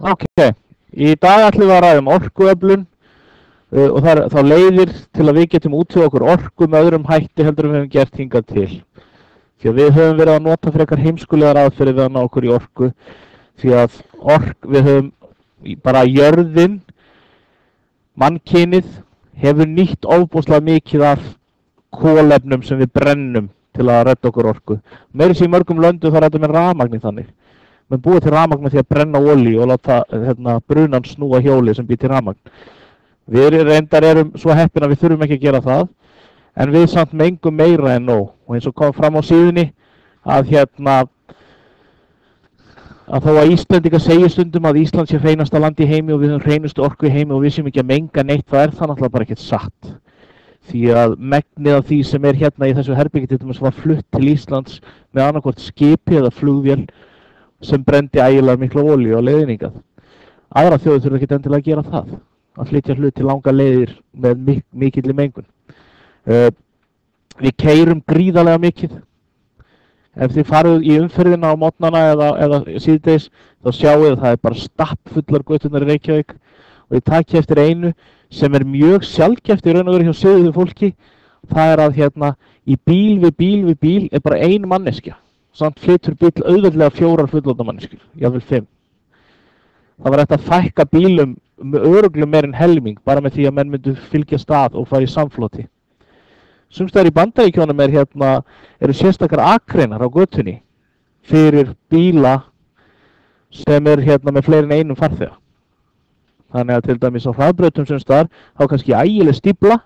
Ok, í dag ætlum við að ræða orkuöflun og það er þá leiðir til að við getum útvegað okkur orku með öðrum hætti heldur en við höfum gert hingað til. Því að við höfum verið að nota frekar heimskulegar aðferðir við að ná okkur í orku. Því að við höfum bara jörðin, mannkynið, hefur nýtt ofboðslega mikið af kolefnum sem við brennum til að redda okkur orku. Meira sér í mörgum löndum þar er þetta með rafmagni þannig. Menn búið til rafmagn með því að brenna olíu og láta brunan snúa hjóli sem býr til rafmagn. Við reyndar erum svo heppin að við þurfum ekki að gera það, en við samt mengum meira en nóg. Og eins og kom fram á síðunni að að þó að Íslendingar segja stundum að Ísland sé hreinasta land í heimi og við höfum hreinustu orku í heimi og við séum ekki að menga neitt, það er það náttúrulega bara ekkert satt. Því að megnið af því sem er hérna í þessu herbyggi til dæmis var flutt til Íslands með annarkvort skipi eða flugvél sem brendi ægilega mikla olíu á leiðningað. Aðra þjóðir þurfa ekki endilega að gera það, að flytja hluti langa leiðir með mikilli mengun. Við keyrum gríðarlega mikið. Ef þið farið í umferðina á morgnana eða síðdegis, þá sjáu þið að það er bara stappfullar göturnar í Reykjavík og þið takið eftir einu sem er mjög sjaldgæft í raun og veru hjá siðuðu fólki. Það er að í bíl við bíl er bara ein manneskja. Samt flytur bíl auðveldlega 4 fullorðna manneskjur, jafnvel 5. Það var hægt að fækka bílum örugglega meir en helming bara með því að menn myndu fylgjast að og fara í samfloti. Sums staðar í Bandaríkjunum eru sérstakar akreinar á götunni fyrir bíla sem með fleiri en einum farþega. Þannig að til dæmis á hraðbrautum sums staðar þá kannski ægileg stífla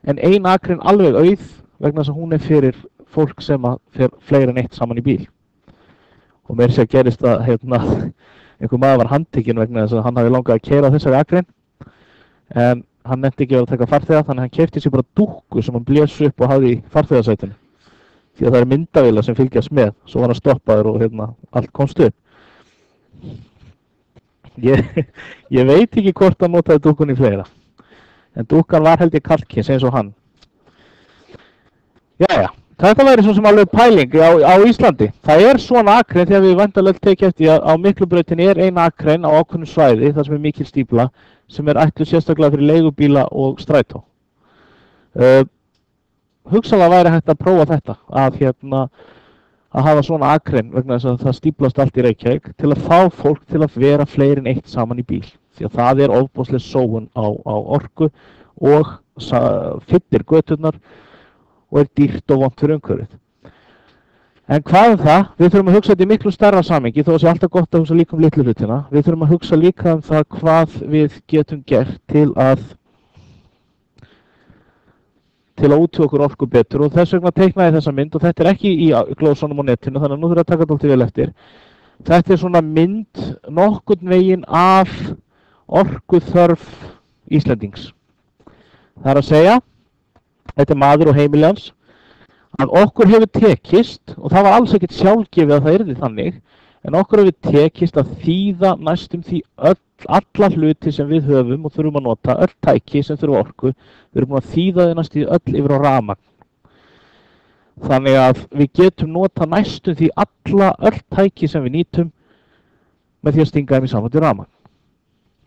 en ein akrein alveg auð vegna þess að hún er fyrir fólk sem fer fleiri en eitt saman í bíl. Og meira sér gerist að einhver maður var handtekinn vegna þess að hann hafi langað að keyra þessari akrein en hann nefndi ekki að taka farþega, þannig að hann keypti sér bara dúkku sem hann blés upp og hafði í farþegasætinu. Því að það er myndavélar sem fylgjast með, svo var hann stoppaður og allt komst upp. Ég veit ekki hvort hann notaði dúkkunni fleira, en dúkkan var held ég karlkyns eins og hann. Jæja. Þetta væri svo sem alveg pæling á Íslandi. Það er svona akrein þegar við væntanlega tekið eftir að á Miklubrautinni er ein akrein á ákveðnu svæði, þar sem er mikil stífla, sem er ætluð sérstaklega fyrir leigubíla og strætó. Hugsanlega væri hægt að prófa þetta, að hafa svona akrein vegna þess að það stíflast allt í Reykjavík til að fá fólk til að vera fleiri en eitt saman í bíl. Því að það er ofboðsleg sóun á orku og fyllir göturnar og er dýrt og vont fyrir umhverfið. En hvað það? Við þurfum að hugsa þetta í miklu stærra samhengi, þó að sé alltaf gott að hugsa líka litlu hlutina. Við þurfum að hugsa líka það hvað við getum gert til að útvega okkur orku betur og þess vegna teiknaði ég þessa mynd og þetta er ekki í glósunum á netinu, þannig að nú þurfum að taka þetta vel eftir. Þetta er svona mynd nokkurn veginn af orkuþörf Íslendings. Það er að segja, þetta er maður og heimili hans, að okkur hefur tekist, og það var alls ekkert sjálfgefið að það yrði þannig, en okkur hefur tekist að þýða næstum því alla hluti sem við höfum og þurfum að nota, öll tæki sem þurfa orku, við erum búin að þýða þau næstum því öll yfir á rafmagn. Þannig að við getum nota næstum því öll tæki sem við nýtum með því að stinga þeim í samband við rafmagn.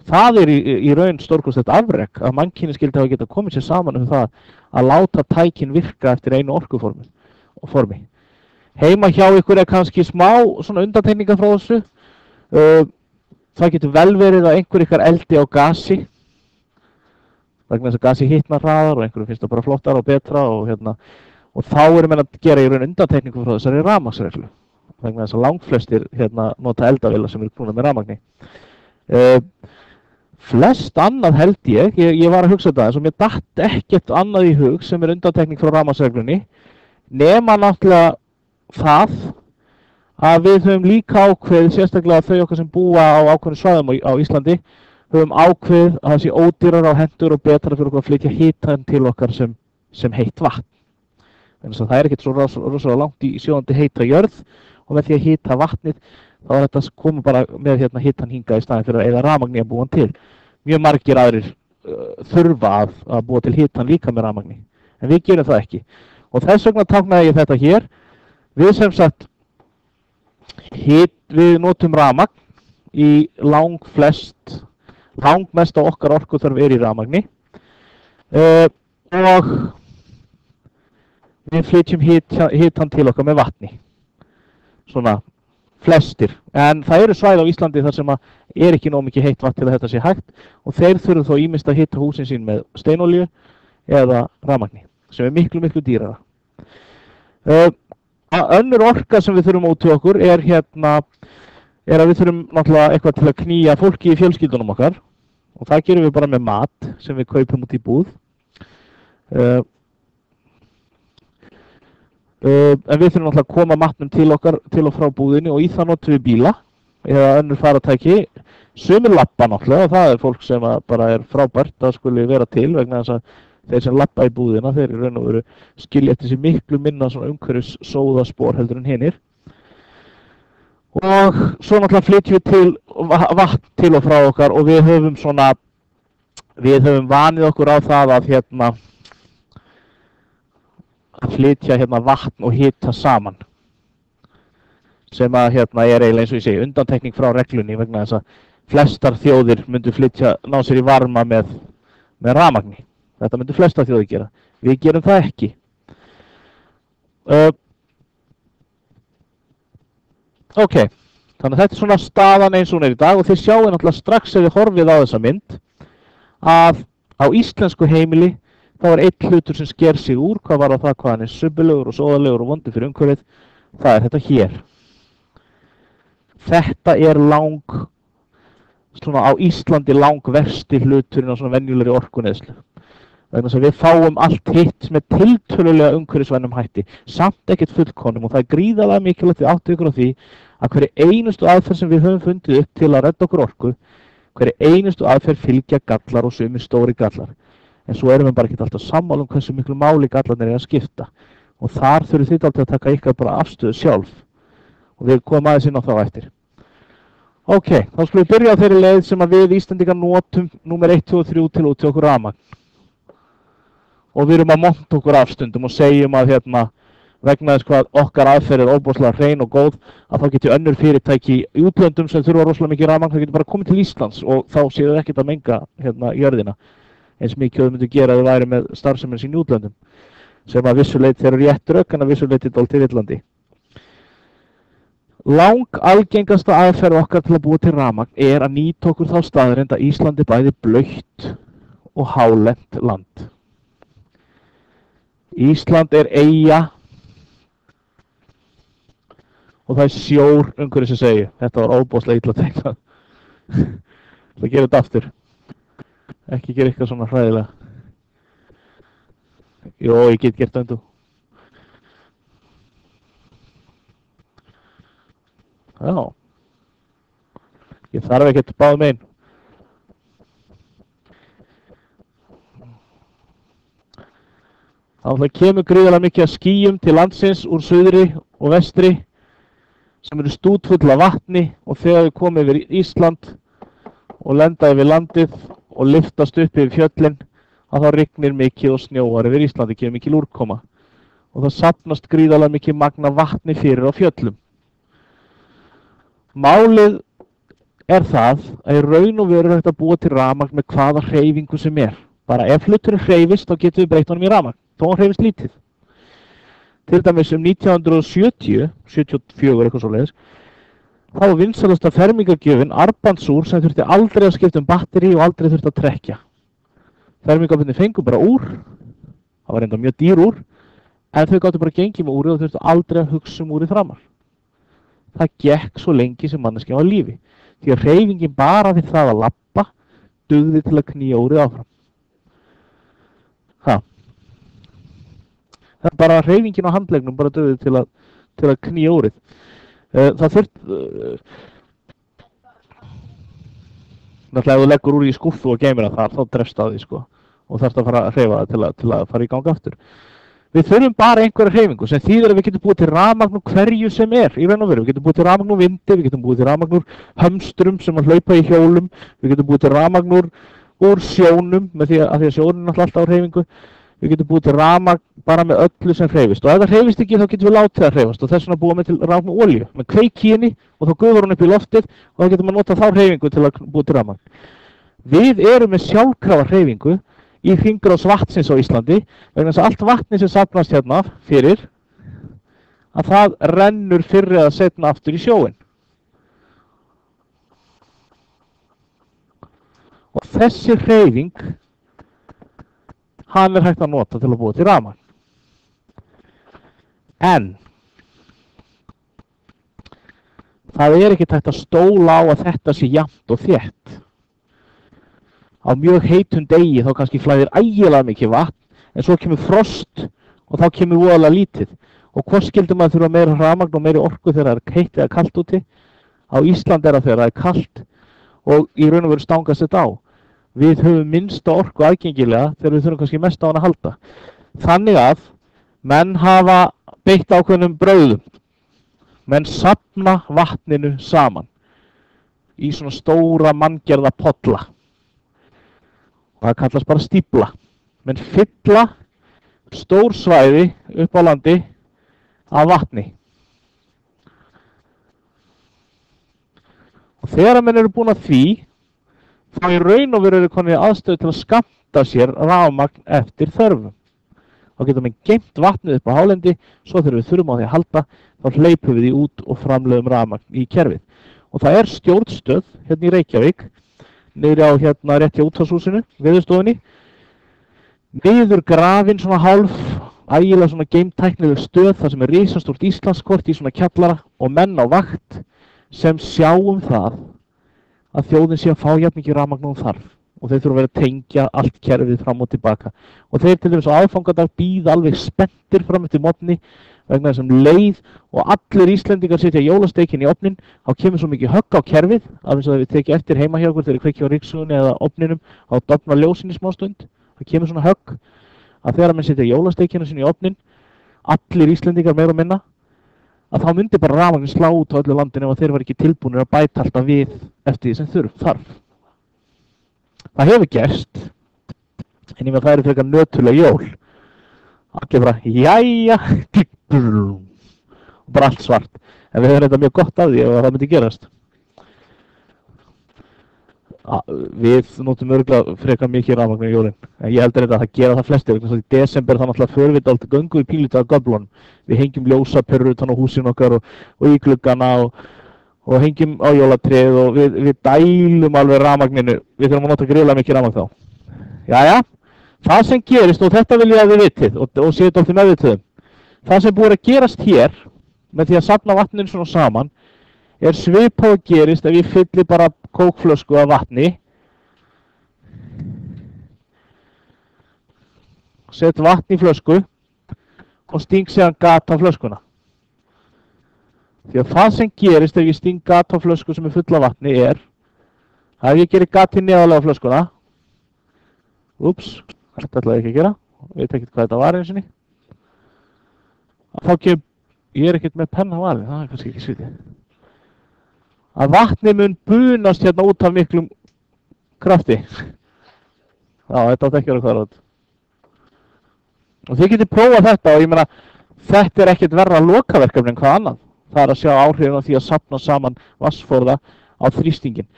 Það er í raun stórkostlegt afrek að mannkynið skyldi hafa getað komið sér saman það að láta tækin virka eftir einu orkuformi. Heima hjá ykkur er kannski smá svona undantekningar frá þessu. Það getur vel verið að einhver ykkar eldi á gasi, vegna þess að gasi hitnar hraðar og einhverjum finnst það bara flottara og betra og þá erum við að gera í raun undantekningu frá þessari rafmagnsreglu, vegna þess að langflestir nota eldavélar sem eru knúnar með rafmagni. Flest annað held ég var að hugsa þetta eins og mér datt ekkert annað í hug sem er undantekning frá rafmagnsreglunni nema náttúrulega það að við höfum líka ákveðið, sérstaklega þau okkar sem búa á ákveðnum svæðum á Íslandi, höfum ákveðið að það sé ódýrara á hendur og betra fyrir okkur að flytja hitann til okkar sem heitt vatn. Þannig að það er ekkert svo rosalega langt í sjóðandi heitra jörð og með því að hita vatnið þá er þetta að koma bara með hitann hingað í staðinn fyrir að eyða rafmagni að búa hann til. Mjög margir aðrir þurfa að búa til hitann líka með rafmagni, en við gerum það ekki. Og þess vegna táknaði ég þetta hér. Við sem sagt, við notum rafmagn í langmest af okkar orkuþörf í rafmagni og við flytjum hitann til okkar með vatni. Svona flestir. En það eru svæði á Íslandi þar sem ekki nóg mikið heitt vatn til að þetta sé hægt og þeir þurfa þó ýmist að hita húsin sín með steinolíu eða rafmagni sem miklu dýrara. Önnur orka sem við þurfum út til okkur er að við þurfum náttúrulega eitthvað til að knýja fólki í fjölskyldunum okkar og það gerum við bara með mat sem við kaupum út í búð. En við þurfum náttúrulega að koma matnum til okkar til og frá búðinni og í það notum við bíla eða önnur faratæki. Sumir labba náttúrulega og það er fólk sem bara er frábært að skuli vera til vegna þess að þeir sem labba í búðina, þeir í raun og veru skilja eftir sig miklu minna svona umhverfis sóðaspor heldur en hinir. Og svo náttúrulega flytjum við til vatn til og frá okkar og við höfum vanið okkur á það að flytja vatn og hita saman. Sem er eiginlega eins og ég segi undantekning frá reglunni vegna þess að flestar þjóðir myndu ná sér í varma með rafmagni. Þetta myndu flestar þjóðir gera. Við gerum það ekki. Ok, þannig að þetta er svona staðan eins og hún er í dag og þið sjáu náttúrulega strax ef þið horfið á þessa mynd að á íslensku heimili þá er einn hlutur sem sker sig úr hvað var það hvað hann er subbilegur og sóðalegur og vondur fyrir umhverfið. Það er þetta hér. Þetta er svona á Íslandi langversti hluturinn á svona venjulegri orkuneyslu. Vegna þess að við fáum allt hitt með tiltölulega umhverfisvænum hætti, samt ekkert fullkomnum og það er gríðarlega mikilvægt við áttum ykkur á því að hverju einustu aðferð sem við höfum fundið upp til að redda okkur orku, hverju einustu aðferð fylgja gallar og sumir stóri gallar. En svo erum við bara ekki alltaf sammála hversu miklu máli gallarnir að skipta og þar þurfum þið alltaf að taka ykkar bara afstöðu sjálf og við komum aðeins inn á þá eftir. Ok, þá skulum við byrja á þeirri leið sem að við Íslendingar notum númer 1, 2 og 3 til út til okkur rafmagn. Og við erum að monta okkur afstundum og segjum að vegna þess hvað okkar aðferð er ofboðslega hrein og góð að þá geti önnur fyrirtæki í útlöndum sem þurfa rosalega mikið rafmagn, það getur bara komið til Íslands og þá séu þau ekkert að menga jörðina eins mikið og þau myndu gera að þau væri með starfsemin sín í útlöndum sem að vissuleyti þeir eru rétt rök en að vissuleyti dálítið villandi. Algengasta aðferð okkar til að búa til rafmagn er að nýta okkur þá staðreynd að Ísland er bæði blautt og hálent land. Ísland er eyja og það er sjór umhverfis sem segir. Þetta var óbóðslega illa teiknað. Það gerir þetta aftur. Ekki gera eitthvað svona hræðilega. Jó, ég get gert það undu. Já. Ég þarf ekkert báð megin. Það kemur gríðarlega mikið af skýjum til landsins úr suðri og vestri sem eru stútfull af vatni og þegar við komum yfir Ísland og lenda yfir landið og lyftast upp yfir fjöllin að þá rignir mikið og snjóar yfir Íslandi, kemur mikil úrkoma og það safnast gríðarlega mikið magn af vatni fyrir á fjöllum. Málið er það að í raun og veru er hægt að búa til rafmagn með hvaða hreyfingu sem er. Bara ef hluturinn hreyfist þá getum við breytt honum í rafmagn, þó hann hreyfist lítið. Til dæmis 1970, 74 eitthvað svoleiðis, þá var vinsælasta fermingargjöfin armbandsúr sem þurfti aldrei að skipta batteri og aldrei þurfti að trekkja. Fermingarbörnin fengu bara úr, það var enda mjög dýr úr, en þau gáttu bara gengið með úrið og þurftu aldrei að hugsa úrið framar. Það gekk svo lengi sem manneskja var lífi, því að hreyfingin bara við það að labba dugði til að knýja úrið áfram. Það er bara hreyfingin á handleggnum bara dugði til að knýja úrið. Það þurft náttúrulega ef þú leggur úrið í skúffu og geymir það þar, þá drefst það því sko og þarfst að fara að hreyfa það til að fara í gang aftur. Við þurfum bara einhverja hreyfingu sem þýðir að við getum búið til rafmagn úr hverju sem er í raun og veru. Við getum búið til rafmagn úr vindi, við getum búið til rafmagn úr hömstrum sem að hlaupa í hjólum, við getum búið til rafmagn úr sjónum með því að sjónum er alltaf á hreyfingu. við getum búið til rafmagn bara með öllu sem hreyfist og ef það hreyfist ekki þá getum við látið það hreyfast og þess vegna búa með til rafmagn með olíu með kveiki í henni og þá gufar hún upp í loftið og þá getum við notað þá hreyfingu til að búa til rafmagn. Við erum með sjálfkrafa hreyfingu í hringrás vatnsins á Íslandi vegna þess að allt vatni sem safnast hérna fyrir að það rennur fyrr eða seinna aftur í sjóinn. Og þessi hreyfing, hann hægt að nota til að búa til rafmagn. En það ekki hægt að stóla á að þetta sé jafnt og þétt. Á mjög heitum degi þá kannski flæðir ægilega mikið vatn, en svo kemur frost og þá kemur voðalega lítið. Og hvort skildur maður þurfa meira rafmagn og meiri orku þegar það heitt eða kalt úti? Á Íslandi það þegar það kalt og í raun og veru stangast þetta á. Við höfum minnsta orku aðgengilega þegar við þurfum kannski mest á hana að halda. Þannig að menn hafa beitt ákveðnum brögðum. Menn safna vatninu saman í svona stóra manngerða polla. Og það kallast bara stífla. Menn fylla stór svæði upp á landi af vatni. Og þegar menn eru búin að því, þá í raun og veru konið aðstöðu til að skammta sér rafmagn eftir þörfum. Þá getum við geymt vatnið upp á hálendi, svo þegar við þurfum á því að halda, þá hleypum við því út og framleiðum rafmagn í kerfið. Og það stjórnstöð hérna í Reykjavík, niðri á hérna rétt hjá útvarpshúsinu, veðurstofunni, niður grafin svona hálf, ægilega svona geimtæknileg stöð, þar sem risastórt Íslandskort í svona kjallara og menn á vakt sem sjáum það að þjóðin sé að fá jafn mikið rafmagn og þarf og þeir þurfa að vera að tengja allt kerfið fram og tilbaka og þeir til dæmis á aðfangadag bíða alveg spenntir fram eftir morgni vegna þessum leið og allir Íslendingar setja jólasteikin í ofnin þá kemur svo mikið högg á kerfið af eins og það við tekið eftir heima hjá okkur þegar við kveikjum á ryksugunni eða ofninum á dofna ljósin í smástund það kemur svona högg að þegar menn setja jólasteikina sinni í ofnin allir Íslendingar meira og minna að þá myndi bara rafmagn slá út á öllu landinu og þeir var ekki tilbúinir að bæta alltaf við eftir því sem þarf. Það hefur gerst, en ég með það frekar nöturleg jól. Allir bara, jæja, og bara allt svart. En við höfum þetta mjög gott af því ef það myndi gerast. Við notum örgulega frekar mikið rafmagn í jólinn. En ég heldur þetta að það gera það flestir. Í desember þannig að förum við alltaf göngu í pínlítið af göflunum. Við hengjum ljósaperur utan á húsinu okkar og í gluggana og hengjum á jólatréð og við dælum alveg rafmagninu. Við þurfum að nota gríðarlega mikið rafmagn þá. Jæja, það sem gerist, og þetta vil ég að þið vitið og séu þetta alltaf meðvituðum. Það sem búið að gerast hér, með því að safna vatninu svona saman, svipað og gerist ef ég fylli bara kókflösku af vatni, set vatn í flösku og sting síðan gat á flöskuna. Því að það sem gerist ef ég sting gat á flösku sem full af vatni að ef ég gerir gatið neðarlega á flöskuna, þetta ætlaði ég ekki að gera, veit ekki hvað þetta var einu sinni, þá kemur, ég ekkert með penna valið, það kannski ekki svitið, að vatni mun bunast hérna út af miklum krafti. Já, þetta átti ekki að vera hvað ráð. Og þið getið prófað þetta og ég meina, þetta ekkert verra lokaverkefni en hvað annað. Það að sjá áhrifin af því að safna saman vatnsforða á þrýstingin.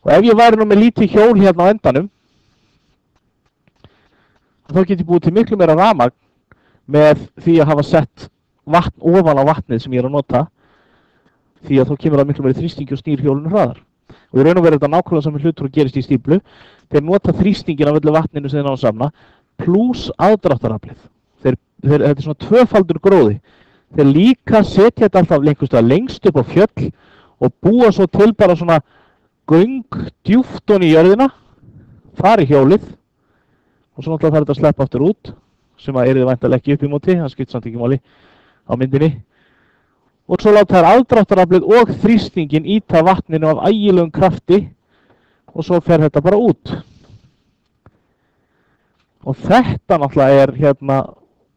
Og ef ég væri nú með lítið hjól hérna á endanum, þá get ég búið til miklu meira rafmagn með því að hafa sett vatn ofan á vatnið sem ég að nota, því að þá kemur það miklu meiri þrýstingi og snýr hjólinu hraðar. Og í raun og veru þetta nákvæmlega saman hlutur og gerist í stíflu, þeir nota þrýstingin af öllu vatninu sem þeir ná að safna, pluss aðdráttaraflið. Þetta svona tvöfaldur gróði. Þeir líka setja þetta alltaf lengst upp á fjöll og búa svo til bara svona göng djúpt ofan í jörðina, fari hjólið og svo náttúrulega þarf þetta að sleppa aftur út, sem að þið væntanlega ekki upp í móti, það skipt samt ekki máli á myndinni. Og svo láta þær aðdráttaraflið og þrýstingin íta vatninu af ægilegum krafti og svo fer þetta bara út. Og þetta náttúrulega hérna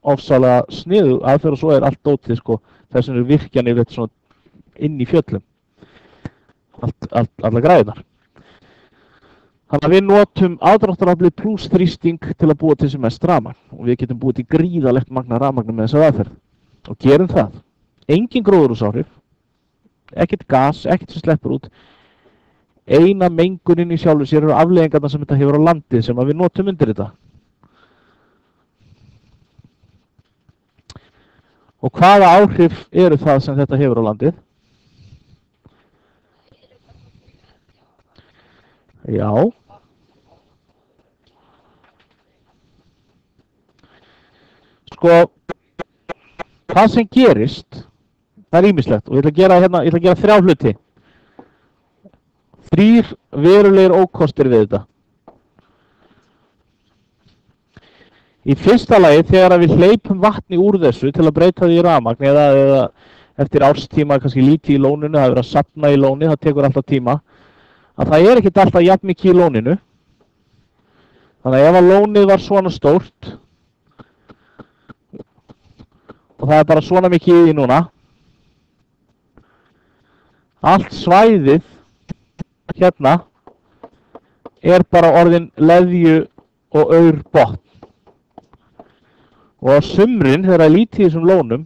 ofsalega sniðu aðferð og svo allt dótið þess að virkjanir svona inn í fjöllum. Alla græðunar. Þannig að við notum aðdráttaraflið pluss þrýsting til að búa til sem mest rafmagn og við getum búið til gríðalegt magn af rafmagni með þessa aðferð og gerum það. Engin gróðurhúsaáhrif, ekkert gas, ekkert sem sleppur út. Eina mengunin í sjálfu sér eru afleiðingarnar sem þetta hefur á landið sem að við notum undir þetta. Og hvaða áhrif eru það sem þetta hefur á landið? Já. Sko, það sem gerist, það er ýmislegt og ég ætla að gera 3 hluti. 3 verulegir ókostir við þetta. Í fyrsta lagi, þegar við hleypum vatni úr þessu til að breyta því í rafmagn eða eftir árstíma kannski lítið í lóninu, það er verið að safna í lóni, það tekur alltaf tíma, að það er ekkert alltaf jafn mikið í lóninu. Þannig að ef að lónið var svona stórt og það er bara svona mikið í því núna, allt svæðið hérna er bara orðin leðju og aur botn. Og á sumrin, þegar það er lítið í þessum lónum,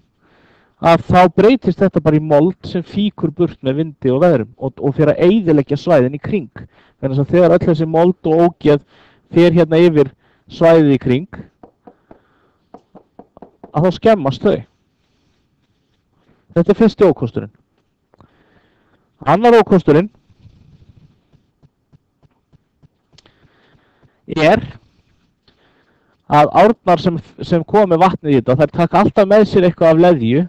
að þá breytist þetta bara í mold sem fýkur burt með vindi og veðrum og fyrir að eyðileggja svæðin í kring. Þannig að þegar öll þessi mold og ógeð fer hérna yfir svæðið í kring, að þá skemmast þau. Þetta er fyrsti ókosturinn. Annar ókosturinn er að árnar sem koma með vatnið í þetta, þær taka alltaf með sér eitthvað af leðju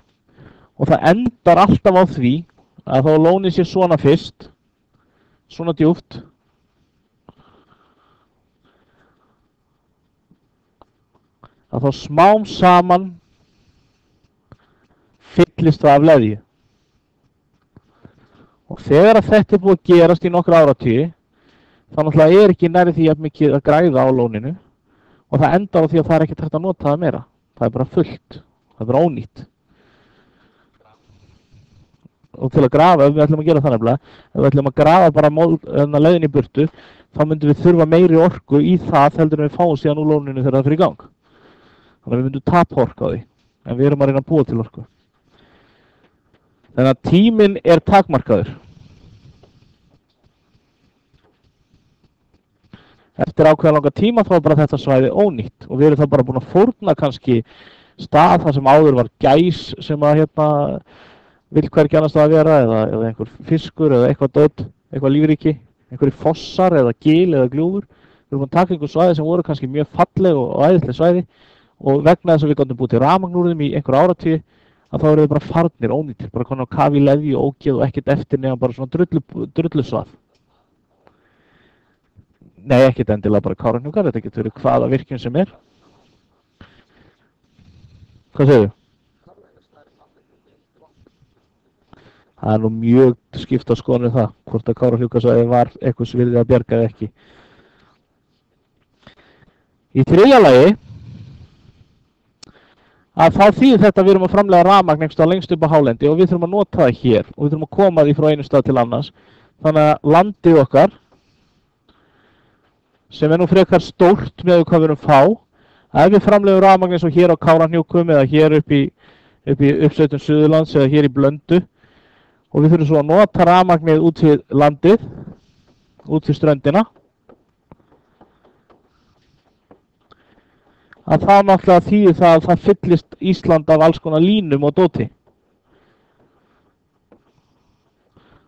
og það endar alltaf á því að þá lónið sé svona fyrst, svona djúpt, að þá smám saman fyllist það af leðju. Og þegar að þetta er búið að gerast í nokkra áratugi, þá náttúrulega er ekki nærri því að mikið að græða á lóninu og það endar á því að það er ekkert hægt að nota það meira. Það er bara fullt, það er bara ónýtt. Og til að grafa, ef við ætlum að gera það nefnilega, ef við ætlum að grafa bara leiðin í burtu, þá myndum við þurfa meiri orku í það heldur en við fáum síðan úr lóninu þegar það fyrir í gang. Þannig að við myndum tapa orku á því, en við erum að reyna að búa til orku. Þannig að tíminn er takmarkaður. Eftir ákveðan langa tíma þá er bara þetta svæði ónýtt og við erum þá bara búin að fórna kannski stað þar sem áður var gæs sem að vill hvergi annars að vera eða einhver fiskur eða eitthvað dödd, eitthvað lífríki, einhverjir fossar eða gil eða gljúfur. Við erum búin að taka einhver svæði sem voru kannski mjög falleg og æðisleg svæði og vegna þess að við gátum búið til rafmagn úr þeim í einhver áratugi að þá eru við bara farnir ónýttir, bara konar á kafi í leðju og ógeð og ekkert eftir nema bara svona drullusvað. Nei, ekkert endilega bara Kárahnjúkar, þetta getur verið hvaða virkjun sem er. Hvað segir þú? Það er nú mjög skipt á skoðanir það, hvort að Kárahnjúkasvæði var eitthvað virði að bjarga eða ekki. Í þriðja lagi, að þá þýðir þetta að við erum að framleiða rafmagn einhvers staðar lengst upp á hálendi og við þurfum að nota það hér og við þurfum að koma því frá einu stað til annars. Þannig að landið okkar, sem er nú frekar stórt með hvað við erum fá, að ef við framleiðum rafmagn eins og hér á Kárahnjúkum eða hér upp í uppsveitum Suðurlands eða hér í Blöndu og við þurfum svo að nota rafmagnið út til landið, út til ströndina, að það náttúrulega þýðir það að það fyllist Ísland af alls konar línum og dóti.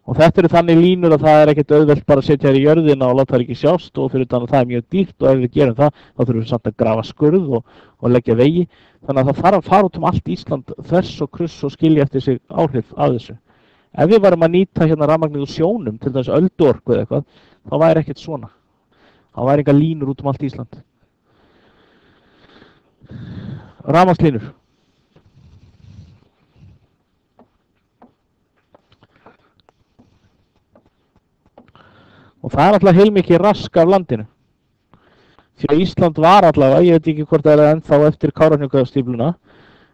Og þetta eru þannig línur að það er ekkert auðvelt bara að setja þær í jörðina og láta þær ekki sjást og fyrir þannig að það er mjög dýrt og ef við gerum það þá þurfum við samt að grafa skurð og leggja vegi. Þannig að það þarf að fara út allt Ísland þvers og kruss og skilja eftir sig áhrif af þessu. Ef við varum að nýta hérna rafmagnið úr sjónum, til dæmis ölduorku eða eitthvað, þá væri ekkert svona. Það væri engar línur út allt Ísland. Rafmagnslínur. Og það er alltaf heilmikið rask af landinu. Því að Ísland var allavega, ég veit ekki hvort það er ennþá eftir Kárahnjúkastífluna,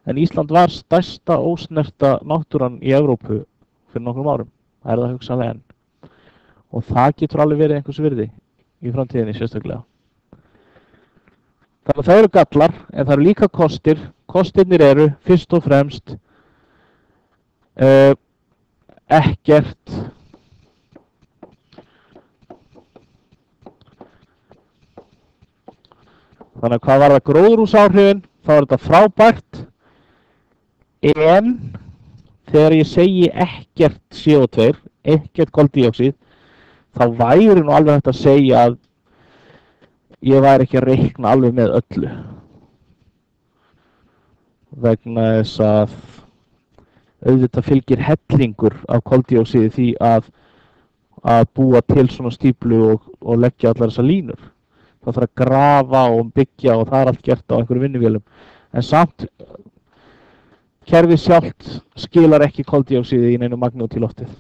en Ísland var stærsta ósnerta náttúran í Evrópu fyrir nokkrum árum. Það er það hugsanlega enn. Og það getur alveg verið einhvers virði. í framtíðinni sérstaklega. Þannig að það eru gallar, en það eru líka kostir. Kostirnir eru fyrst og fremst ekkert þannig að hvað var það gróðurhúsaáhrifin, þá er þetta frábært, en þegar ég segi ekkert CO2, ekkert koldíoxíð, þá væri nú alveg hægt að segja að ég væri ekki að reikna alveg með öllu. Vegna þess að auðvitað fylgir hellingur af koldíoxíði því að búa til svona stíflu og leggja allar þessar línur. Það þarf að grafa og byggja og það er allt gert á einhverjum vinnuvélum. En samt, kerfið sjálft skilar ekki koldíoxíði í neinu magni út í loftið.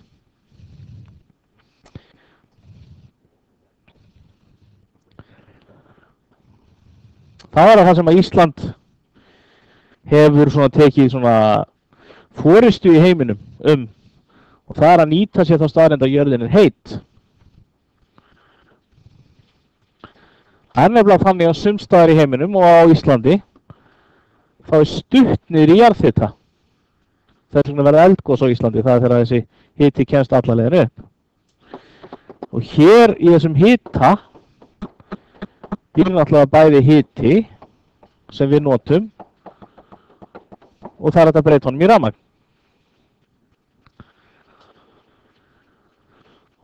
Það er það sem að Ísland hefur svona tekið svona forystu í heiminum og það er að nýta sér þá staðreynd að jörðin er heit. Það er nefnilega þannig að sums staðar í heiminum og á Íslandi þá er stutt niður í jarðhita. Það er svona verið eldgos á Íslandi, það er þegar þessi hiti kemst alla leiðina upp. Og hér í þessum hita býr náttúrulega bæði hiti sem við notum og það er þetta breyta honum í rafmagn.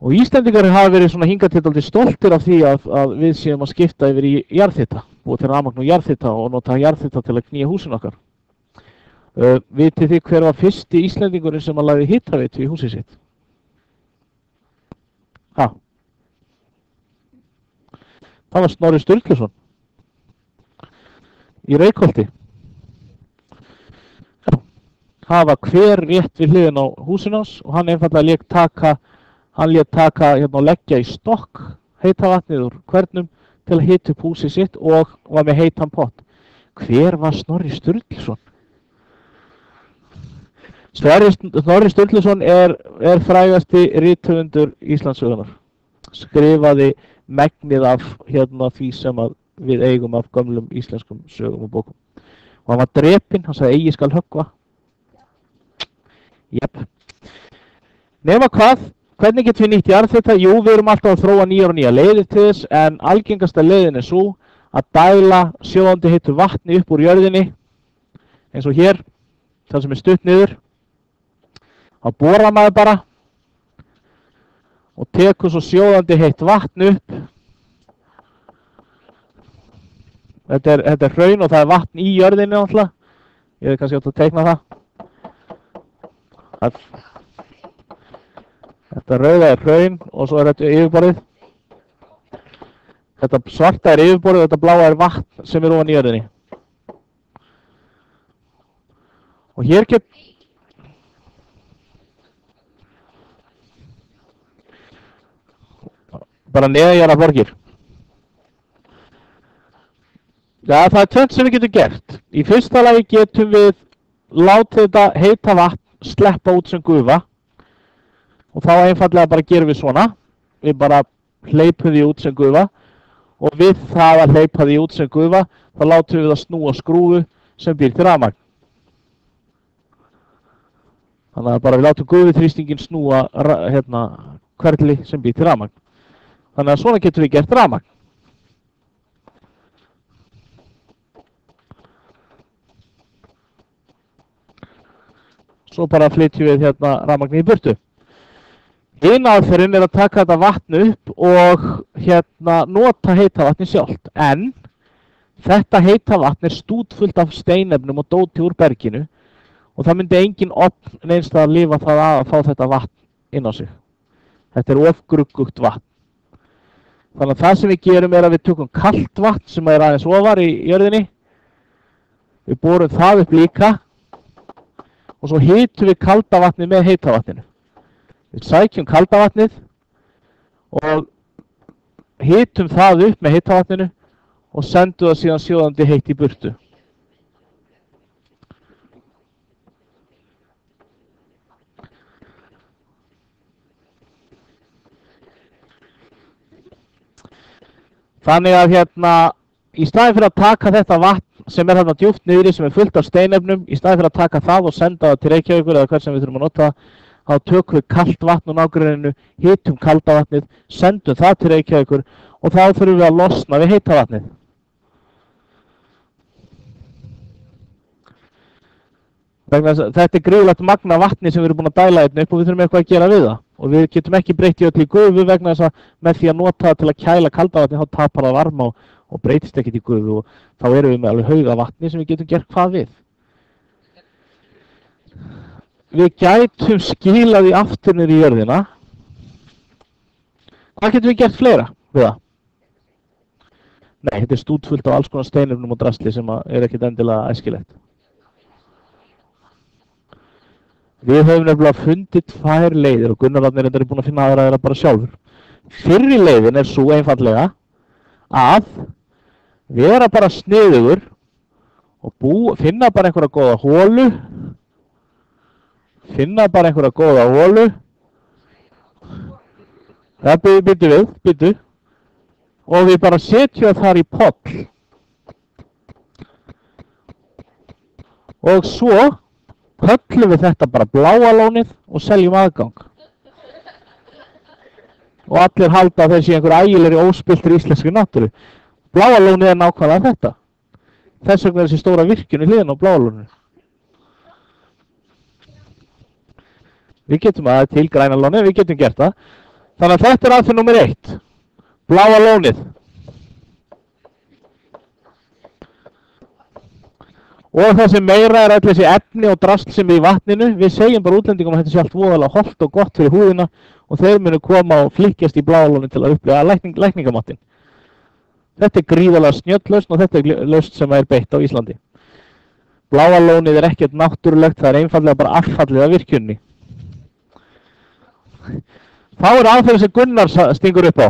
Og Íslendingar hafa verið svona hingað til dálítið stoltir af því að við séum að skipta yfir í jarðhita, búið til rafmagn og jarðhita og nota jarðhita til að knýja húsin okkar. Vitið þið hver var fyrsti Íslendingurinn sem að lagði hitaveitu í húsið sitt? Ha? Það var Snorri Sturluson í Reykholti. Það var hver rétt við hliðin á húsinu hans og hann einfallega lét taka hérna og leggja í stokk heita vatnið úr hvernum til að hita upp húsið sitt og var með heitan pott. Hver var Snorri Sturluson? Snorri Sturluson er frægasti rithöfundur Íslandssögunnar. Skrifaði megnið af hérna því sem að við eigum af gömlum íslenskum sögum og bókum. Og hann var drepinn, hann sagði eigi skal höggva. Jep. Nema hvað? Hvernig getum við nýtt jarðhita? Jú, við erum alltaf að þróa nýjar og nýjar leiðir til þess, en algengasta leiðin er svo að dæla sjóðandi heitu vatni upp úr jörðinni, eins og hér, það sem er stutt niður. Þá borar maður bara og tekur svo sjóðandi heitt vatn upp. Þetta er hraun og það er vatn í jörðinni náttúrulega. Ég hef kannski átt að teikna það. Þetta rauða er hraun og svo er þetta yfirborðið. Þetta svarta er yfirborðið og þetta bláa er vatn sem er ofan í jörðinni. Og hér bara neðanjarðar borgir. Já, það er tvennt sem við getum gert. Í fyrsta lagi getum við látið þetta heita vatn sleppa út sem gufa og þá einfallega bara gerum við svona. Við bara hleypum því út sem gufa og við það að hleypa því út sem gufa þá látum við það snúa skrúfu sem býr til rafmagn. Þannig að bara við látum gufuþrýstingin snúa hverfli sem býr til rafmagn. Þannig að svona getum við gert rafmagn. Svo bara flytjum við hérna rafmagnið í burtu. Hin aðferðin er að taka þetta vatn upp og hérna nota heita vatni sjálft. En þetta heita vatn er stútfullt af steinefnum og dóti úr berginu og það myndi engin ofn neinst að lifa það að fá þetta vatn inn á sig. Þetta er ofgruggugt vatn. Þannig að það sem við gerum er að við tökum kalt vatn sem er aðeins ofar í jörðinni. Við borum það upp líka og svo hitum við kalda vatnið með heita vatninu. Við sækjum kalda vatnið og hitum það upp með heita vatninu og sendum það síðan sjóðandi heitt í burtu. Þannig að í staðinn fyrir að taka þetta vatn sem þarna djúpt niðri, sem fullt af steinefnum, í staðinn fyrir að taka það og senda það til Reykjavíkur eða hvert sem við þurfum að nota, þá tökum við kalt vatn úr nágrenninu, hitum kalda vatnið, sendum það til Reykjavíkur og þá þurfum við að losna við heita vatnið. Þetta gríðlegt magna vatni sem við erum búin að dæla hérna upp og við þurfum eitthvað að gera við það. Og við getum ekki breytt í öll í gufu vegna þess að með því að nota það til að kæla kalda vatni þá tapar það varma og breytist ekkert í gufu og þá erum við með alveg hauga vatni sem við getum gert hvað við. Við gætum skilað í aftur niður í jörðina. Hvað getum við gert fleira við það? Nei, þetta stútfullt af alls konar steinefnum og drasli sem ekkert endilega æskilegt. Við höfum nefnilega fundið 2 leiðir og Gunnar Árni er búin að finna aðra bara sjálfur. Fyrri leiðin er svo einfaldlega að vera bara sniðugur og finna bara einhverja góða hólu. Það byttu. Og við bara setjum þar í poll. Og svo höllum við þetta bara Bláa lónið og seljum aðgang. Og allir halda að þeir séu einhver ægilegri óspilltri íslenskri náttúru. Bláa lónið er nákvæmlega þetta. Þess vegna er þessi stóra virkjun í hliðina á Bláa lóninu. Við getum að til Græna lónið, við getum gert það. Þannig að þetta er aðferð númer 1. Bláa lónið. Og það sem meira er allir þessi efni og drasl sem er í vatninu. Við segjum bara útlendingum að þetta sé allt voðalega hollt og gott fyrir húðina og þeir munu koma og flykkjast í Bláa lónið til að upplifa lækningamáttin. Þetta er gríðarlega snjöll lausn og þetta er lausn sem er beitt á Íslandi. Bláa lónið er ekkert náttúrulegt, það er einfaldlega bara affallið af virkjunni. Þá er aðferðin sem Gunnar stingur upp á.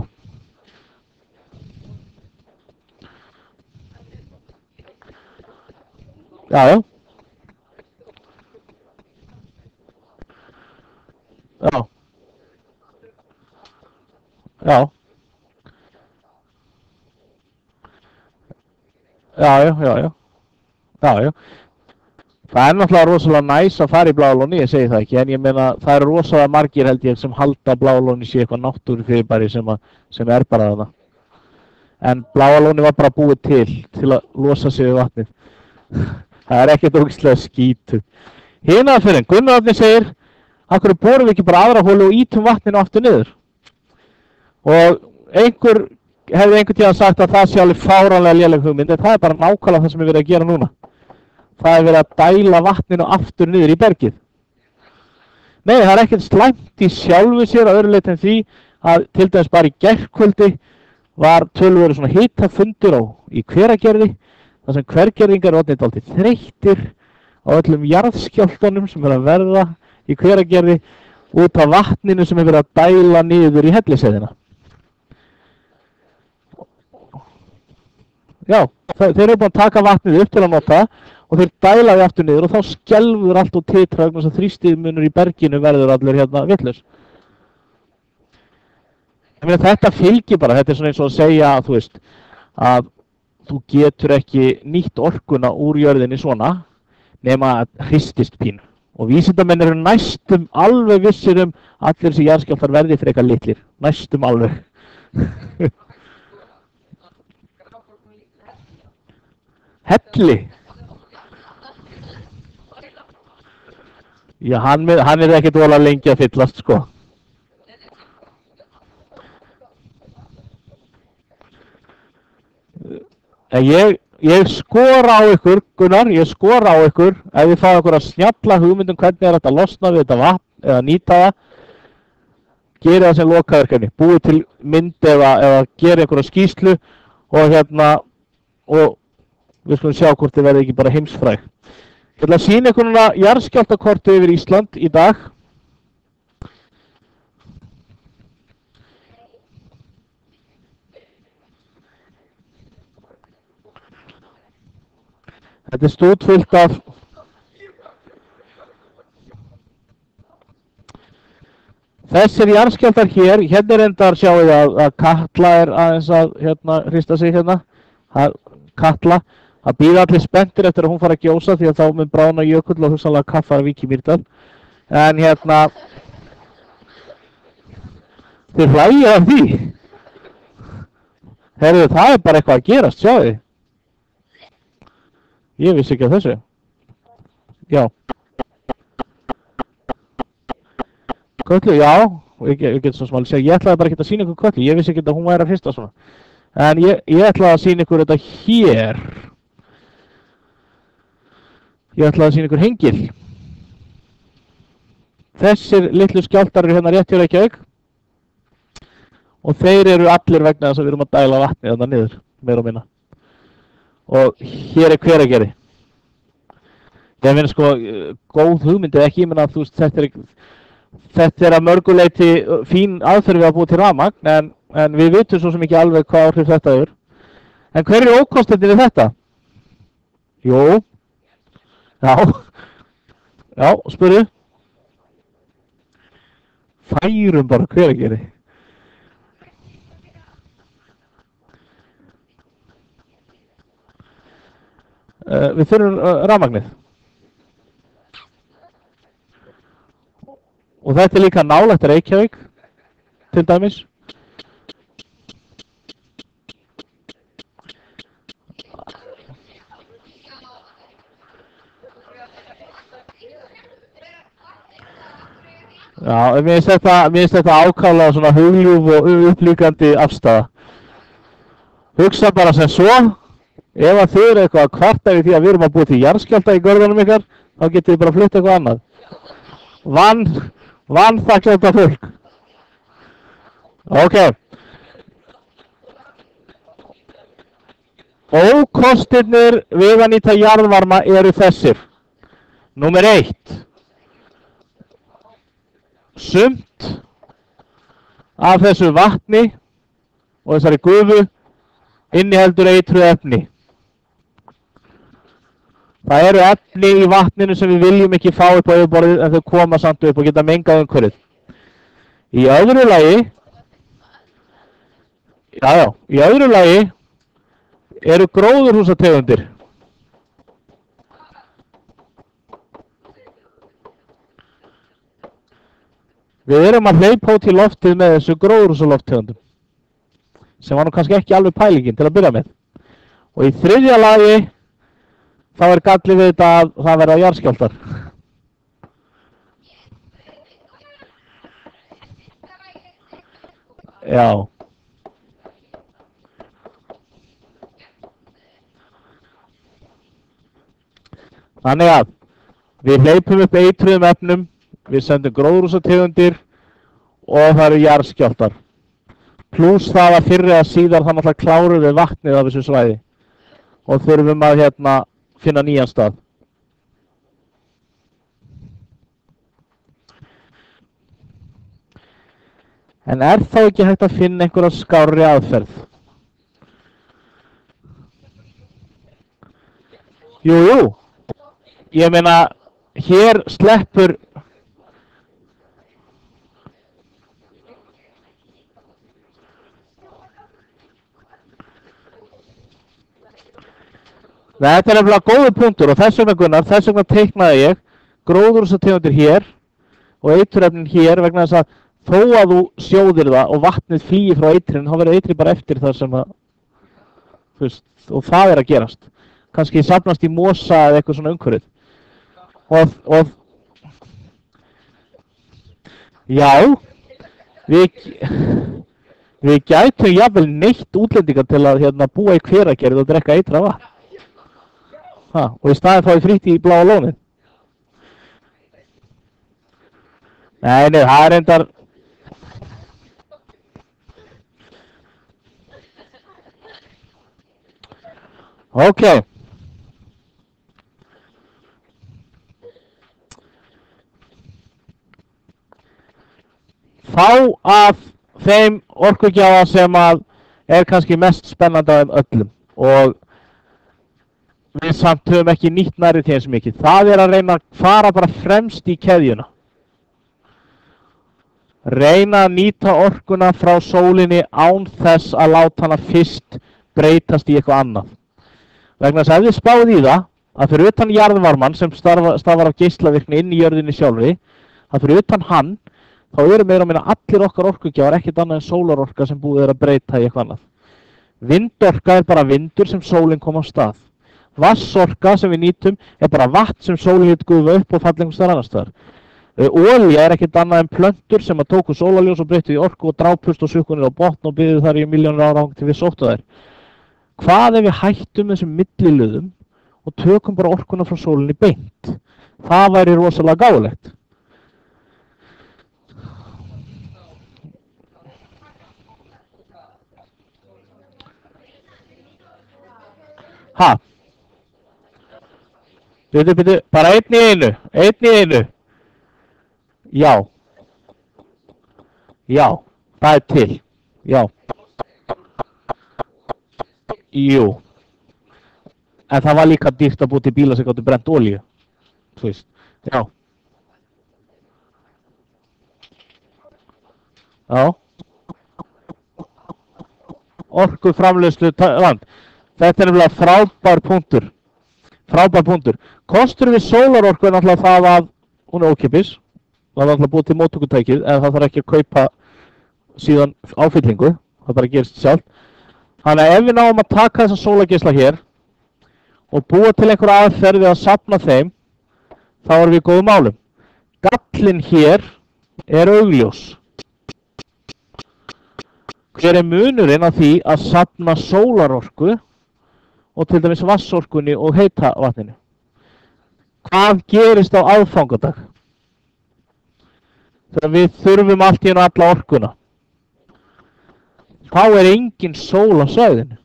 Já. Það er náttúrulega rosalega næs að fara í Bláa lónið, ég segi það ekki, en ég meina það eru rosalega margir held ég sem halda Bláa lónið sé eitthvað náttúrufyrirbæri sem er bara þarna. En Bláa lónið var bara búið til að losa sig við vatnið. Það er ekkert ógeðslega skítugt. Hin aðferðin, Gunnar Árni segir, af hverju borum við ekki bara aðra holu og ýtum vatninu aftur niður? Og hefði einhvern tíðan sagt að það sé alveg fáránlega léleg hugmynd, en það er bara nákvæmlega það sem er verið að gera núna. Það er verið að dæla vatninu aftur niður í bergið. Nei, það er ekkert slæmt í sjálfu sér að öðru leyti en því að til dæmis bara í gærkvöldi var töluvert svona hitafundur í Hveragerði. Það sem Hveragerðingar eru orðnir dálítið þreyttir á öllum jarðskjálftunum sem að verða í Hveragerði út af vatninu sem verið að dæla niður í Hellisheiðina. Já, þeir eru búin að taka vatnið upp til að nota og þeir dæla því aftur niður og þá skelfur allt og titra vegna þess að þrýstimunur í berginu verður allir vitlaus. Þetta fylgir bara, þetta er svona eins og að segja að þú getur ekki nýtt orkuna úr jörðinni svona nema að hristist pínu. Og vísindamenn eru næstum alveg vissir allir þessi jarðskjálftar verði frekar litlir. Næstum alveg. Helli. Já, hann er ekkert voðalega lengi að fyllast, sko. Ég skora á ykkur, Gunnar, ef þið fáið okkur að snjalla hugmyndum hvernig er þetta að losna við þetta vatn eða nýta það, gerið það sem lokaverkefni, búið til mynd eða gerið einhverja skýrslu og við skulum sjá hvort þið verði ekki bara heimsfræg. Ég ætla að sýna ykkur núna jarðskjálftakortið yfir Ísland í dag. Þetta er stútfullt af Þessir jarðskjálftar hér, hérna endar sjáum við að Katla aðeins að hrista sig hérna. Katla, það býða allir spenntir eftir að hún fara að gjósa því að þá mun bráðna jökull og hugsanlega Kaffar-Vík í Mýrdal. En þið hlægið af því. Heyrðu, það bara eitthvað að gerast, sjáu þið. Ég vissi ekki af þessu. Já. Kötlu, já. Ég get svo smáli segja, ég ætlaði bara ekki að sýna ykkur Kötlu. Ég vissi ekki að hún væri að hrista svona. En ég ætlaði að sýna ykkur þetta hér. Ég ætlaði að sýna ykkur hengil. Þessir litlu skjálftar eru hérna rétt hjá Reykjavík. Og þeir eru allir vegna þess að við erum að dæla vatni þarna niður, meira og minna. Og hér Hveragerði. Ég meina sko, góð hugmynd eða ekki, ég meina að þú veist, þetta að mörguleyti fín aðferð við að búa til rafmagn, en við vitum svo sem ekki alveg hvað áhrif þetta er. En hver eru ókostirnir við þetta? Jú. Já, spurðu. Færum bara Hveragerði. Við þurfum rafmagnið. Og þetta líka nálægt Reykjavík, til dæmis. Já, mér finnst þetta ákaflega svona hugljúf og upplíkandi afstaða. Hugsa bara sem svo. Ef að þið eru eitthvað að kvarta við því að við erum að búa til jarðskjálfta í görðunum ykkar, þá getið þið bara flutt eitthvað annað. Vanþakklátt fólk. Ok. Ókostirnir við að nýta jarðvarma eru þessir. Númer 1. Sumt af þessu vatni og þessari gufu inniheldur eitruð efni. Það eru efni í vatninu sem við viljum ekki fá upp á yfirborðið en þau koma samt upp og geta mengað umhverfið. Í öðru lagi eru gróðurhúsategundir. Við erum að hleypa út í loftið með þessu gróðurhúsalofttegundum, sem var nú kannski ekki alveg pælingin til að byrja með. Og í þriðja lagi þá er gallið við þetta að það verða jarðskjálftar. Já. Þannig að við hleypum upp eitruðum efnum, við sendum gróðurhúsategundir og það eru jarðskjálftar. Plús það að fyrr eða síðar það náttúrulega klárum við vatnið af þessu svæði og þurfum að finna nýjan stað. En þá ekki hægt að finna einhverja skárri aðferð? Jú. Ég meina, hér sleppur Þetta er nefnilega góður punktur og þess vegna teiknaði ég gróðurhúsategundir hér og eiturefnin hér vegna þess að þó að þú sjóðir það og vatnið flýi frá eitrinu, þá verður eitri bara eftir þar sem að, þú veist, og það er að gerast. Kannski safnast í mosa eða eitthvað svona umhverfið. Já, við gætum jafnvel neitt útlendingar til að búa í Hveragerði og drekka eitra vatn. Og í staðinn fá ég frítt í Bláa lónið. Nei, það er reyndar. Ok. Þá af þeim orkugjafa sem er kannski mest spennandi af þeim öllum og við samt höfum ekki nýtt nærri til eins mikið. Það er að reyna að fara bara fremst í keðjuna. Reyna að nýta orkuna frá sólinni án þess að láta hana fyrst breytast í eitthvað annað. Vegna þess að ef þið spáið í það, að fyrir utan jarðvarmann sem stafar af geislavirkni inn í jörðinni sjálfri, að fyrir utan hann, þá eru meira og minna allir okkar orkugjafar ekkert annað en sólarorka sem búið að breyta í eitthvað annað. Vindorka bara vindur sem sólin kom á stað. Vatnsorka sem við nýtum bara vatn sem sólin lét gufa upp og falla einhvers staðar annars staðar. Olía ekkert annað en plöntur sem að tóku sólarljós og breyttu í orku og drápust og sukku niður á botn og byggðu þar í milljónir ára til við sóttu þær. Hvað ef við hættum þessum milliliðum og tökum bara orkuna frá sólinni beint? Það væri rosalega gáfulegt. Byrju, bara einn í einu. Já, það er til, já. Jú, en það var líka dýrt að búið til bíla sem gáttu brennt olíu, þú veist, já. Orkuframleiðslu land, þetta er nefnilega frábær punktur. Kostur við sólarorku er náttúrulega það að hún er ókeypis, það er náttúrulega búið til móttökutækið, en það þarf ekki að kaupa síðan áfyllingu, það bara gerist sjálf. Þannig að ef við náum að taka þessa sólargeisla hér og búa til einhverja aðferð við að safna þeim, þá erum við í góðum málum. Gallinn hér er augljós. Hver er munurinn á því að safna sólarorku og til dæmis vatnsorkunni og heita vatninu? Hvað gerist á aðfangadag? Þegar við þurfum allt í einu alla orkuna. Þá er engin sól á svæðinu.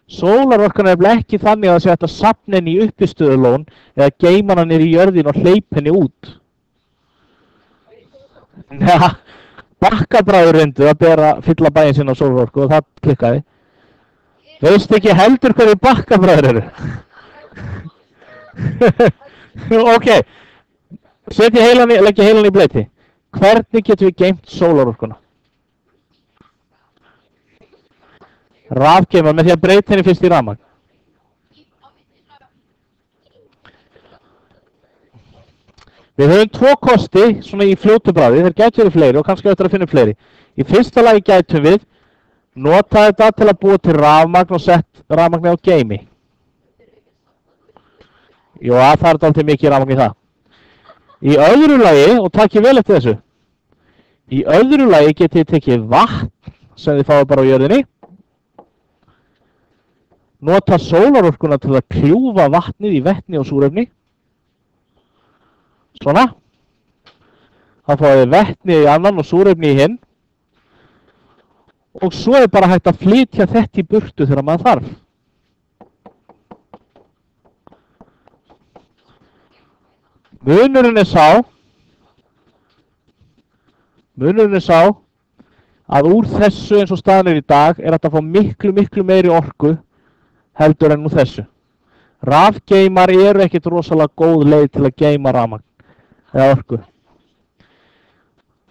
Sólarorkan er ekki þannig að það sé hægt að safna henni í uppistöðulón eða geyma hana niður í jörðin og hleypa henni út. Ja, Bakkabræður reyndu að fylla bæinn sinna á sólarorku og það klikkaði. Veist ekki heldur hverju Bakkabræður eru? Ok, leggja heilan í bleyti. Hvernig getum við geymt sólarorkuna? Rafgeima með því að breyta henni fyrst í rafmagn. Við höfum tvo kosti svona í fljótu bragði, þeir gætu verið fleiri og kannski eftir að finna fleiri. Í fyrsta lagi gætum við nota þetta til að búa til rafmagn og sett rafmagni á geimi. Jú, það er alltaf mikið rafmagn í það. Í öðru lagi, og takkið vel eftir þessu, í öðru lagi getið þið tekið vatn sem þið fáið bara á jörðinni, nota sólarorkuna til að kljúfa vatnið í vetni og súrefni. Svona. Það fáið vetni í annan og súrefni í hinn. Og svo er bara hægt að flytja þetta í burtu þegar maður þarf. Munurinn er sá að úr þessu eins og staðan er í dag er hægt að fá miklu meiri orku heldur en úr þessu. Rafgeimar eru ekkert rosalega góð leið til að geima rafmagn eða orku.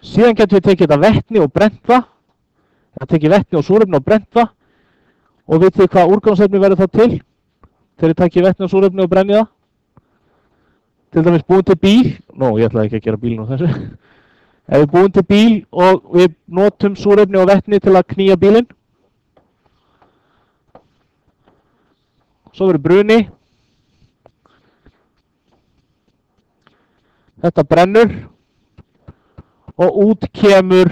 Síðan getum við tekið þetta vetni og brennt það. Það tekið vetni og súrefni og brennt það. Og vitið þið hvað úrgangsefni verður það til? Þegar þið tekið vetni og súrefni og brennið það? Til dæmis búin til bíl. Nú, ég ætlaði ekki að gera bíl nú þessu. Ef við búin til bíl og við notum súrefni og vetni til að knýja bílinn. Svo verður bruni. Þetta brennur. Og út kemur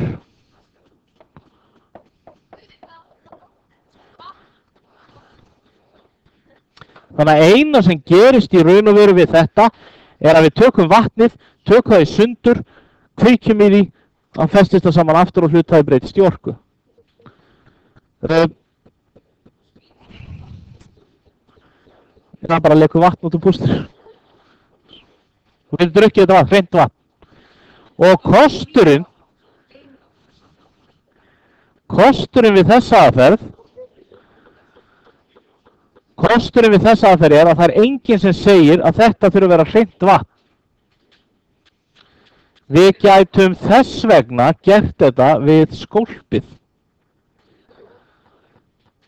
þannig að eina sem gerist í raun og veru við þetta er að við tökum vatnið, tökum það í sundur, kveikjum í því, að festist það saman aftur og hlutaði breytist í orku. Það er bara að leku vatn út úr pústur. Þú getur drukkið þetta vatn, hreint vatn. Og kosturinn við þessa aðferð er að það er enginn sem segir að þetta þurfi að vera hreint vatn. Við gætum þess vegna gert þetta við skólpið.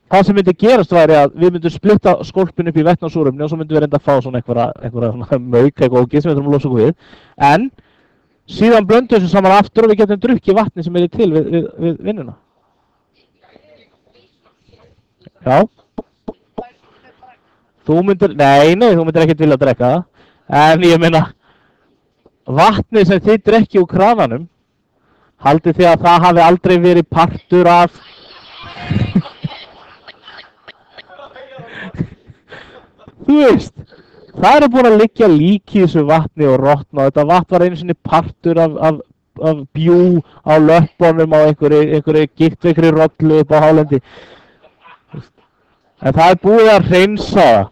Það sem myndi gerast væri að við myndum splitta skólpinu upp í vetni og súrefni og svo myndum við reynda að fá svona einhverja mauk, eitthvað ógeð sem við þurfum að losa okkur við. En síðan blöndum þessu saman aftur og við getum drukkið vatni sem er til við vinnuna. Já. Þú myndir ekkert vilja að drekka það. En ég meina, vatnið sem þið drekkið úr krananum, haldið þið að það hafi aldrei verið partur af... Þú veist, það er búin að liggja lík í þessu vatni og rotna og þetta vatn var einu sinni partur af bjú á löppunum á einhverju giktveikri rollu upp á hálendi. En það er búið að hreinsa það.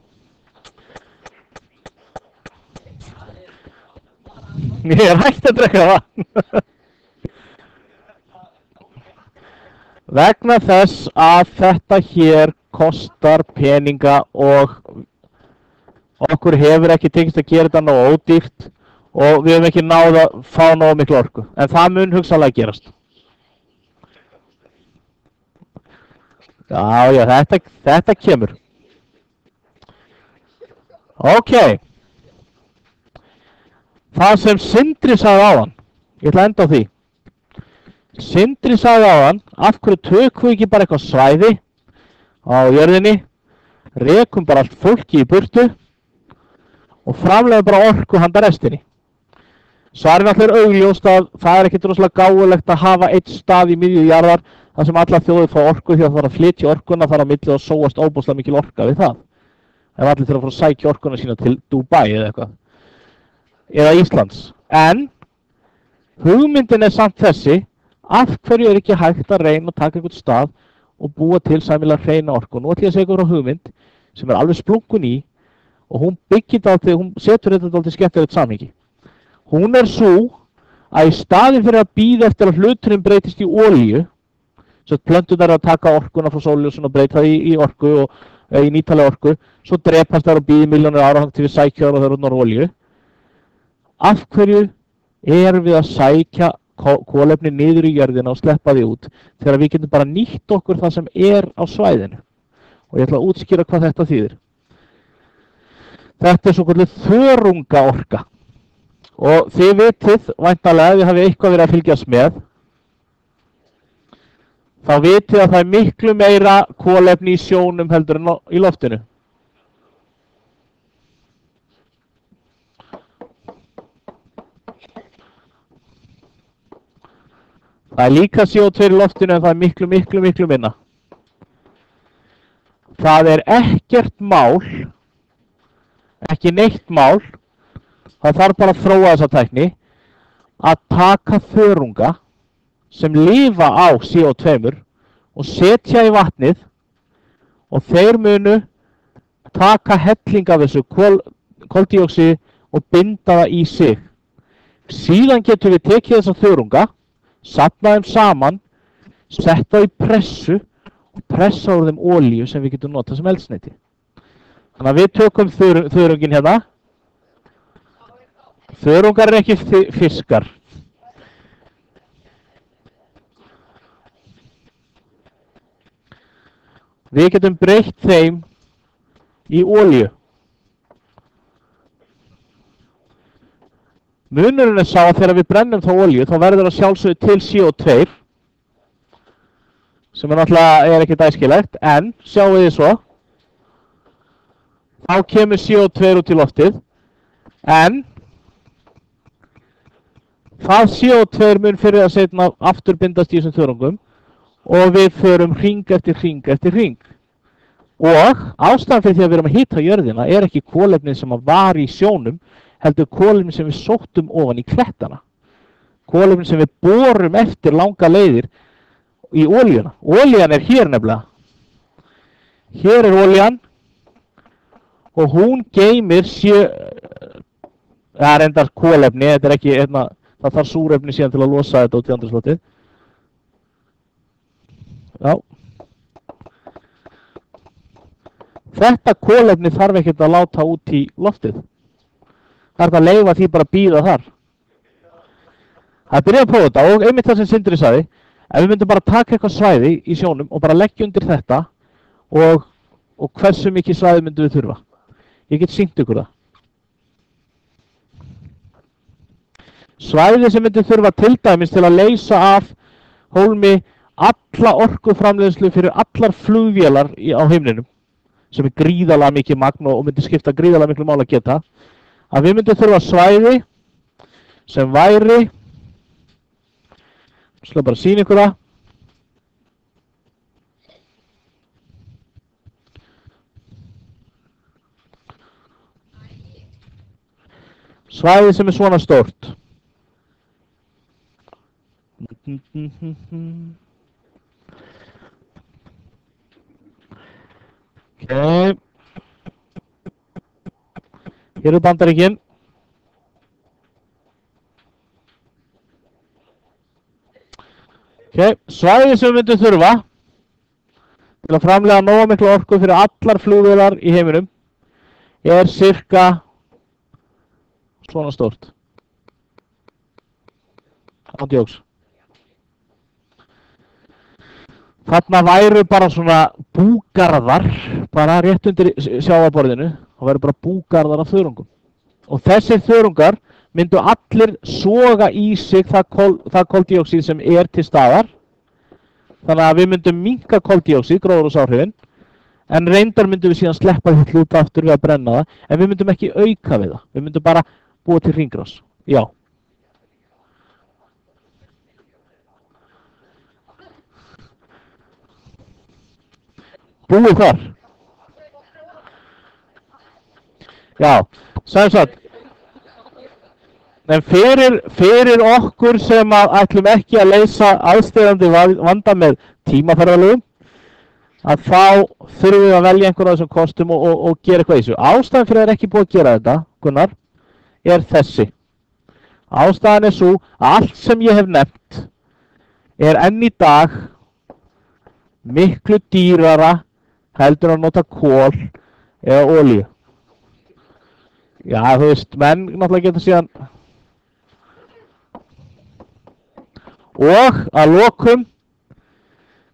Ég er hægt að drekka vatn. Vegna þess að þetta hér kostar peninga og okkur hefur ekki tekist að gera þetta nógu ódýrt og við hefum ekki náð að fá nógu miklu orku. En það mun hugsanlega gerast. Já, þetta kemur. Ok. Það sem Sindri sagði áðan, ég ætla að enda á því. Sindri sagði áðan, af hverju tökum við ekki bara eitthvað svæði á jörðinni, rekum bara allt fólki í burtu og framleiðum bara orku handa restinni. Svarið alltaf augljóst að það er ekkert rosalega gáfulegt að hafa eitt stað í miðju jarðar þar sem alla þjóðir fá orku því að það þarf að flytja orkuna þar á milli og sóast óbúslega mikil orka við það. Ef allir þurfa að fara að sækja orkuna sína til Dubai eða eitthvað. Eða Íslands. En hugmyndin er samt þessi, af hverju er ekki hægt að reyna að taka einhvern stað og búa til sæmilega hreina orku. Nú ætlum ég að segja ykkur á hugmynd sem er alveg splunkun í og hún hún setur þetta dálítið skemmtilegt samhengi. Hún er svo að í staðinn fyrir að bíða eftir að hluturinn breytist í olíu, svo að plönturnar eru að taka orkuna frá sólarljósinu og breyta það í orku og í nýtanlega orku, svo drepast þær og bíði milljónir ára til við sækja og þær úr olíu. Af hverju erum við að sækja kolefni niður í jörðina og sleppa því út þegar við getum bara nýtt okkur það sem er á svæðinu? Og ég ætla að útskýra hvað þetta þýðir. Þetta er svokölluð þörungaorka og þið vitið væntanlega ef þið hafið eitthvað verið að fylgjast með þá vitið að það er miklu meira kolefni í sjónum heldur en í loftinu. Það er líka CO2 í loftinu en það er miklu minna. Það er ekkert mál, ekki neitt mál, það þarf bara að þróa þessa tækni, að taka þörunga sem lifa á CO2 og setja í vatnið og þeir munu taka helling af þessu koldíoxíði og binda það í sig. Síðan getum við tekið þessa þörunga, safna þeim saman, setta í pressu og pressa úr þeim olíu sem við getum notað sem eldsneyti. Þannig að við tökum þörungin hérna. Þörungar er ekki fiskar. Við getum breytt þeim í olíu. Munurinn er sá að þegar við brennum þá olíu þá verður það sjálfsögðu til CO2 sem náttúrulega ekkert æskilegt, en sjáum við svo þá kemur CO2 út í loftið, en það CO2 mun fyrir að setna aftur bindast í þessum þörungum og við förum hring eftir hring. Og ástæðan fyrir því að við erum að hita jörðina er ekki kolefnið sem var í sjónum, heldur kolefnið sem við sóttum ofan í klettana. Kolefnið sem við borum eftir langa leiðir í olíuna. Olían er hér nefnilega. Hér er olían og hún geymir það er endar kolefni, þetta er ekki, það þarf súrefni síðan til að losa þetta út í andrúmsloftið. Já. Þetta kolefni þarf ekkert að láta út í loftið. Það er að leyfa því bara að bíða þar. Það byrjaði að prófa þetta og einmitt það sem Sindri sagði, ef við myndum bara taka eitthvað svæði í sjónum og bara leggja undir þetta og hversu mikið svæði myndum við þurfa. Ég get sýnt ykkur það. Svæði sem myndum þurfa til dæmis til að leysa af hólmi alla orkuframleiðslu fyrir allar flugvélar á heimninum, sem gríðarlega mikið magn og myndi skipta gríðarlega miklu máli að geta, að við myndum þurfa svæði sem væri, ég skal bara sýna ykkur það, svæði sem svona stórt. Ok, hér eru Bandaríkin. Ok, svæði sem við myndum þurfa til að framleiða nóga miklu orku fyrir allar flugvélar í heiminum er cirka svona stórt. Ándjóks. Þarna væru bara svona búgarðar, bara rétt undir sjávarborðinu, það væru bara búgarðar af þörungum. Og þessir þörungar myndu allir soga í sig það koldíoxíð sem er til staðar. Þannig að við myndum minnka koldíoxíð, gróðurhúsaáhrifin, en reyndar myndum við síðan sleppa því hluta aftur við að brenna það, en við myndum ekki auka við það. Við myndum bara búa til hringrás. Já. Búið þar. Já, sem sagt. En fyrir okkur sem ætlum ekki að leysa aðsteðandi vanda með tímaferðalögum, að þá þurfum við að velja einhverja af þessum kostum og gera eitthvað í þessu. Ástæðan fyrir að það er ekki búið að gera þetta, Gunnar, er þessi. Ástæðan er svo að allt sem ég hef nefnt er enn í dag miklu dýrara heldur að nota kol eða olíu. Já, þú veist, menn náttúrulega geta síðan. Og að lokum,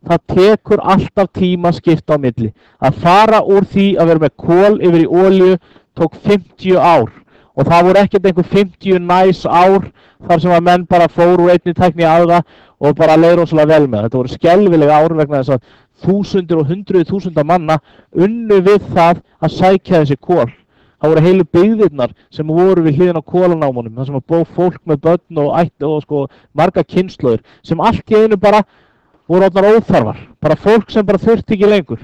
það tekur alltaf tíma að skipta á milli. Að fara úr því að vera með kol yfir í olíu tók 50 ár. Og það voru ekkert einhver 50 næs ár þar sem að menn bara fóru úr einni tækni í aðra og bara leið rosalega vel með. Þetta voru skelfilega ár vegna þess að þúsundir og hundruð þúsunda manna unnu við það að sækja þessi kol. Það voru heilu byggðirnar sem voru við hliðin á kolanámunum, þar sem að bó fólk með börn og sko marga kynslóðir sem allt í einu bara voru orðnar óþarfar. Bara fólk sem bara þurfti ekki lengur.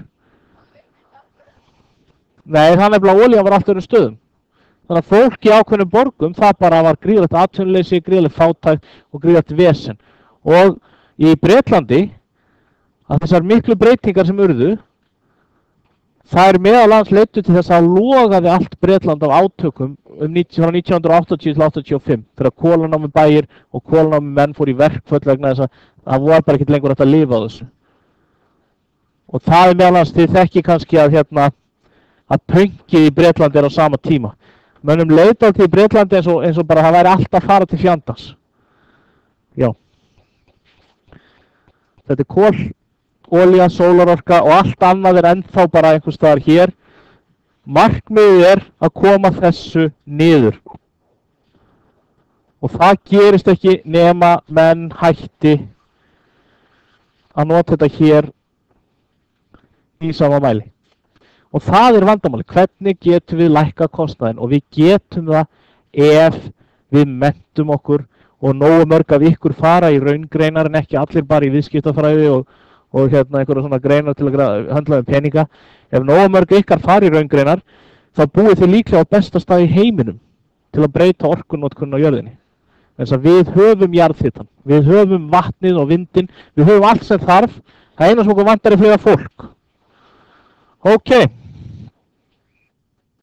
Nei, það nefnilega olían var allt öðrum stöðum. Þannig að fólk í ákveðnum borgum, það bara var gríðlegt atvinnuleysi, gríðlegt fátækt og gríðlegt vesen. Og í Bretlandi, að þessar miklu breytingar sem urðu, það er meðal annars leiddu til þess að logaði allt Bretland af átökum frá 1980 til 85 þegar kolanámu bæir og kolanámu menn fór í verkföll vegna þess að það var bara ekki lengur hægt að lifa á þessu. Og það er meðal annars, þið þekki kannski að pöngið í Bretlandi er á sama tíma. Mönnum leita til Bretlandi eins og bara það væri allt að fara til fjandans. Já. Þetta er kol, olía, sólarorka og allt annað er ennþá bara einhvers staðar hér. Markmiðið er að koma þessu niður. Og það gerist ekki nema menn hætti að nota þetta hér í sama mæli. Og það er vandamáli. Hvernig getum við lækkað kostnaðinn? Og við getum það ef við menntum okkur og nógu mörg af ykkur fara í raungreinar en ekki allir bara í viðskiptafræði og einhverja svona greinar til að handla peninga. Ef nógu mörg ykkar fara í raungreinar, þá búið þið líklega á besta stað í heiminum til að breyta orkunotkun á jörðinni. Þess að við höfum jarðhitann, við höfum vatnið og vindinn, við höfum allt sem þarf. Það eina sem okkur vantar er fleira fólk. Ok.